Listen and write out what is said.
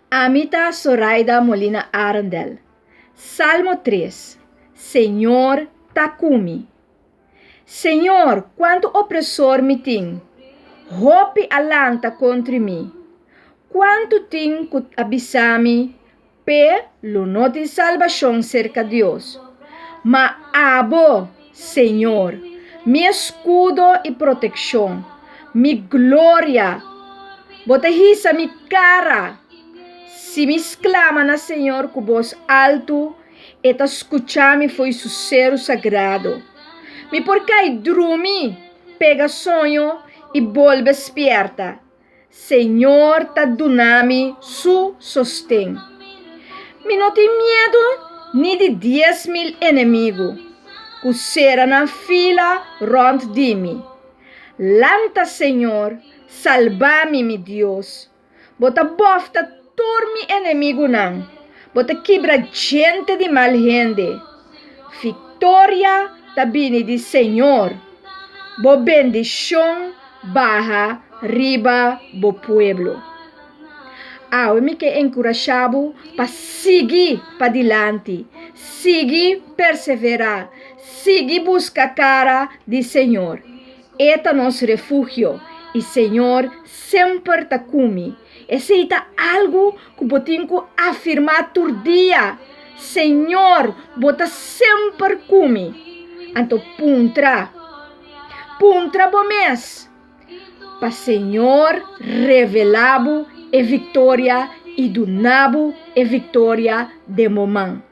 Amita Zoraida Molina Arundel. Salmo 3. Senhor, Takumi. Senhor, quanto opressor me tem, rompe alanta contra mim. Quanto tem que abissar-me, lo não de salvação cerca de Deus. Mas abo, Senhor, mi escudo e proteção, mi glória, bota risa mi cara. Se me exclama na Senhor com voz alto, eta escuchar-me foi sucesso sagrado. Me porcai dormi, pega sonho e volve desperta. Senhor, ta donami su sostém. Me não tem medo nem de 10.000 inimigos, que será na fila rond de mim. Lanta, Senhor, salva-me, meu Deus. Bota bofta turmi inimigo não. Bota quebra gente de mal gente. Vitória ta bini de Senhor. Bo bendição barra riba bo pueblo. Eu me que encorajado para seguir para dilante, seguir perseverar, seguir buscar cara de Senhor. Eta nosso refúgio e Senhor sempre está comigo. Esse é algo que botinho afirmar todo dia. Senhor, bota sempre comigo. Então puntra bom mês. Para Senhor revelabo e vitória e do nabo e vitória de momento.